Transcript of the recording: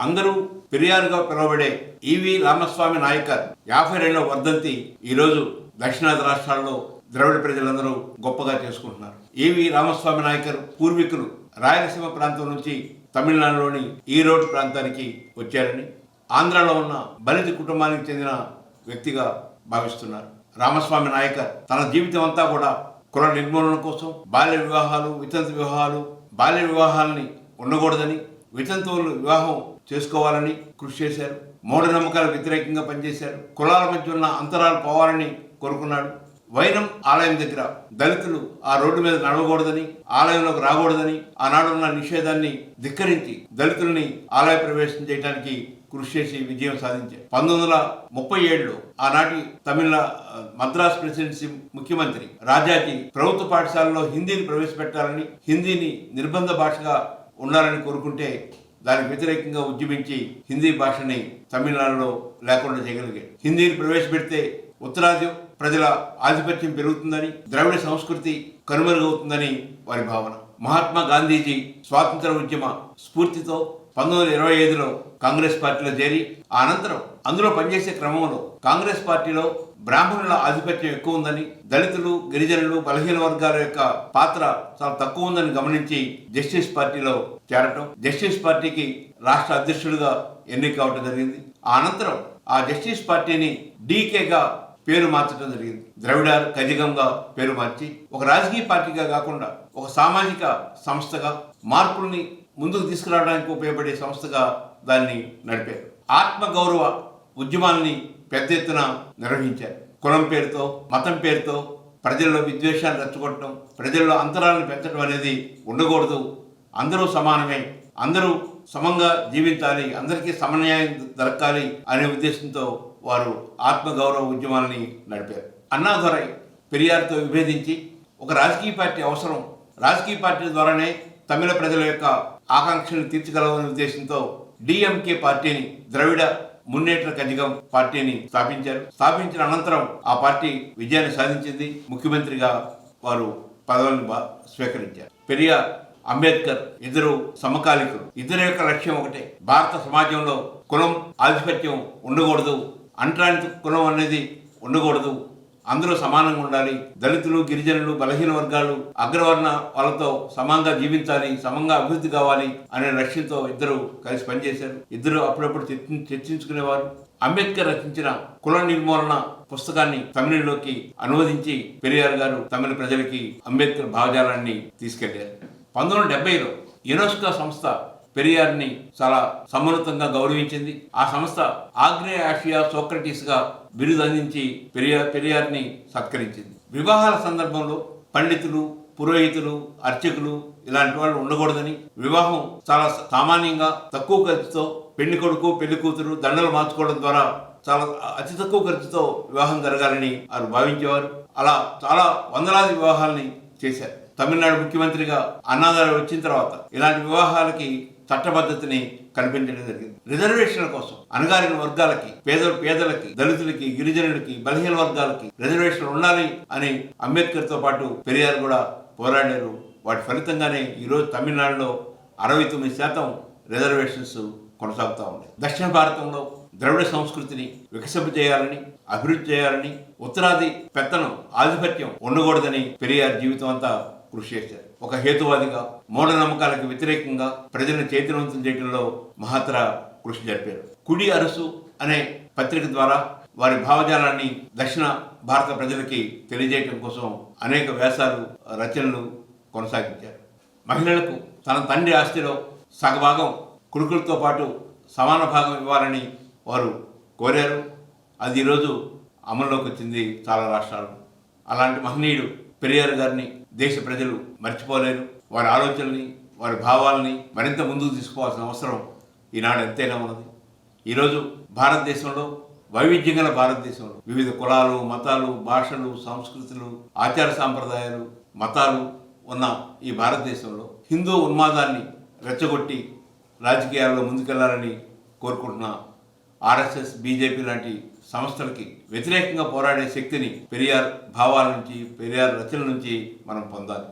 అందరూ పెరియారుగా పిలువబడే ఈవి రామస్వామి నాయకర్ 52వ వర్ధంతి ఈరోజు దక్షిణాది రాష్ట్రాల్లో ద్రవిడ ప్రజలందరూ గొప్పగా చేసుకుంటున్నారు. ఈవి రామస్వామి నాయకర్ పూర్వీకులు రాయలసీమ ప్రాంతం నుంచి తమిళనాడులోని ఈరోడ్ ప్రాంతానికి వచ్చారని, ఆంధ్రాలో ఉన్న బలిత కుటుంబానికి చెందిన వ్యక్తిగా భావిస్తున్నారు. రామస్వామి నాయకర్ తన జీవితం అంతా కూడా కుల నిర్మూలన కోసం, బాల్య వివాహాలు, వితంతు వివాహాలు, బాల్య వివాహాలని ఉండకూడదని, వితంతువులు వివాహం చేసుకోవాలని కృషి చేశారు. మూఢనమ్మకాలకు వ్యతిరేకంగా పనిచేశారు. కులాల మధ్య ఉన్న అంతరాలు పోవాలని కోరుకున్నాడు. వైరం ఆలయం దగ్గర దళితులు ఆ రోడ్డు మీద నడవకూడదని, ఆలయంలోకి రాకూడదని ఆనాడున్న నిషేధాన్ని ధిక్కరించి దళితుల్ని ఆలయ ప్రవేశం చేయడానికి కృషి చేసి విజయం సాధించారు. 1937లో ఆనాటి తమిళ మద్రాస్ ప్రెసిడెన్సీ ముఖ్యమంత్రి రాజాజీ ప్రభుత్వ పాఠశాలలో హిందీని ప్రవేశపెట్టాలని, హిందీని నిర్బంధ భాషగా ఉండాలని కోరుకుంటే దానికి వ్యతిరేకంగా ఉద్యమించి హిందీ భాషని తమిళనాడులో లేకుండా చేయగలిగాడు. హిందీని ప్రవేశపెడితే ఉత్తరాది ప్రజల ఆధిపత్యం పెరుగుతుందని, ద్రవిడ సంస్కృతి కనుమరుగవుతుందని వారి భావన. మహాత్మా గాంధీజీ స్వాతంత్ర ఉద్యమ స్ఫూర్తితో 1925లో కాంగ్రెస్ పార్టీలో చేరి అనంతరం అందులో పనిచేసే క్రమంలో కాంగ్రెస్ పార్టీలో బ్రాహ్మణుల ఆధిపత్యం ఎక్కువ ఉందని, దళితులు, గిరిజనులు, బలహీన వర్గాల యొక్క పాత్ర చాలా తక్కువ ఉందని గమనించి జస్టిస్ పార్టీలో చేరటం, జస్టిస్ పార్టీకి రాష్ట్ర అధ్యక్షుడిగా ఎన్నిక అవటం జరిగింది. అనంతరం ఆ జస్టిస్ పార్టీని డీకేగా పేరు మార్చడం జరిగింది. ద్రవిడార్ కజగంగా పేరు మార్చి ఒక రాజకీయ పార్టీగా కాకుండా ఒక సామాజిక సంస్థగా, మార్పుల్ని ముందుకు తీసుకురావడానికి ఉపయోగపడే సంస్థగా దాన్ని నడిపారు. ఆత్మగౌరవ ఉద్యమాలని పెద్ద ఎత్తున నిర్వహించారు. కులం పేరుతో, మతం పేరుతో ప్రజల్లో విద్వేషాన్ని రెచ్చగొట్టడం, ప్రజల్లో అంతరాలను పెంచడం అనేది ఉండకూడదు. అందరూ సమానమే, అందరూ సమంగా జీవించాలి, అందరికీ సమన్యాయం దొరకాలి అనే ఉద్దేశంతో వారు ఆత్మగౌరవ ఉద్యమాలని నడిపారు. అన్నాదురై పెరియార్తో విభేదించి ఒక రాజకీయ పార్టీ అవసరం, రాజకీయ పార్టీ ద్వారానే తమిళ ప్రజల యొక్క ఆకాంక్షలను తీర్చగలవనే ఉద్దేశంతో డిఎంకే పార్టీని, ద్రవిడ మున్నేట్ర కజగం పార్టీని స్థాపించారు. స్థాపించిన అనంతరం ఆ పార్టీ విజయాన్ని సాధించింది. ముఖ్యమంత్రిగా వారు పదవులను స్వీకరించారు. పెరియార్, అంబేద్కర్ ఇద్దరు సమకాలికులు. ఇద్దరి యొక్క లక్ష్యం ఒకటే, భారత సమాజంలో కులం ఆధిపత్యం ఉండకూడదు, అంటరాని కులం అనేది ఉండకూడదు, అందరూ సమానంగా ఉండాలి, దళితులు, గిరిజనులు, బలహీన వర్గాలు అగ్రవర్ణ వాళ్ళతో సమంగా జీవించాలి, సమంగా అభివృద్ధి కావాలి అనే లక్ష్యంతో ఇద్దరు కలిసి పనిచేశారు. ఇద్దరు అప్పుడప్పుడు చర్చించుకునేవారు. అంబేద్కర్ రచించిన కుల నిర్మూలన పుస్తకాన్ని తమిళంలోకి అనువదించి పెరియార్ గారు తమిళ ప్రజలకి అంబేద్కర్ భావజాలాన్ని తీసుకెళ్లారు. 1970లో యునెస్కో సంస్థ పెరియార్ని చాలా సమున్నతంగా గౌరవించింది. ఆ సంస్థ ఆగ్నేయ ఆసియా సోక్రటీస్ గా బిరుదు అందించి పెరియార్ని సత్కరించింది. వివాహాల సందర్భంలో పండితులు, పురోహితులు, అర్చకులు ఇలాంటి వాళ్ళు ఉండకూడదని, వివాహం చాలా సామాన్యంగా తక్కువ ఖర్చుతో పెళ్లి కొడుకు, పెళ్లి కూతురు దండలు మార్చుకోవడం ద్వారా చాలా అతి తక్కువ ఖర్చుతో వివాహం జరగాలని వారు భావించేవారు. అలా చాలా వందలాది వివాహాలని చేశారు. తమిళనాడు ముఖ్యమంత్రిగా అన్నాదురై వచ్చిన తర్వాత ఇలాంటి వివాహాలకి చట్టబద్ధతని కల్పించడం జరిగింది. రిజర్వేషన్ల కోసం అణగారిన వర్గాలకి, పేదలకి, దళితులకి, గిరిజనులకి, బలహీన వర్గాలకి రిజర్వేషన్లు ఉండాలి అని అంబేద్కర్ తో పాటు పెరియార్ కూడా పోరాడారు. వాటి ఫలితంగానే ఈరోజు తమిళనాడులో 69% రిజర్వేషన్స్ కొనసాగుతూ ఉన్నాయి. దక్షిణ భారతంలో ద్రవిడ సంస్కృతిని వికసింపజేయాలని, అభివృద్ధి చేయాలని, ఉత్తరాది పెత్తనం, ఆధిపత్యం ఉండకూడదని పెరియార్ జీవితం అంతా కృషి చేశారు. ఒక హేతువాదిగా, మూఢనమ్మకాలకు వ్యతిరేకంగా ప్రజలను చైతన్యవంతం చేయడంలో మహత్తర కృషి జరిపారు. కుడి అరసు అనే పత్రిక ద్వారా వారి భావజాలాన్ని దక్షిణ భారత ప్రజలకి తెలియజేయడం కోసం అనేక వ్యాసాలు, రచనలు కొనసాగించారు. మహిళలకు తన తండ్రి ఆస్తిలో సగభాగం కొడుకులతో పాటు సమాన భాగం ఇవ్వాలని వారు కోరారు. అది ఈరోజు అమల్లోకి వచ్చింది చాలా రాష్ట్రాలు. అలాంటి మహనీయుడు పెరియార్ గారిని దేశ ప్రజలు మర్చిపోలేరు. వారి ఆలోచనల్ని, వారి భావాలని మరింత ముందుకు తీసుకోవాల్సిన అవసరం ఈనాడు ఎంతైనా ఉన్నది. ఈరోజు భారతదేశంలో, వైవిధ్యం గల భారతదేశంలో వివిధ కులాలు, మతాలు, భాషలు, సంస్కృతులు, ఆచార సాంప్రదాయాలు, మతాలు ఉన్న ఈ భారతదేశంలో హిందూ ఉన్మాదాన్ని రెచ్చగొట్టి రాజకీయాల్లో ముందుకెళ్లాలని కోరుకుంటున్న ఆర్ఎస్ఎస్, బీజేపీ లాంటి సంస్థలకి వ్యతిరేకంగా పోరాడే శక్తిని పెరియార్ భావాల నుంచి, పెరియార్ రచనల నుంచి మనం పొందాలి.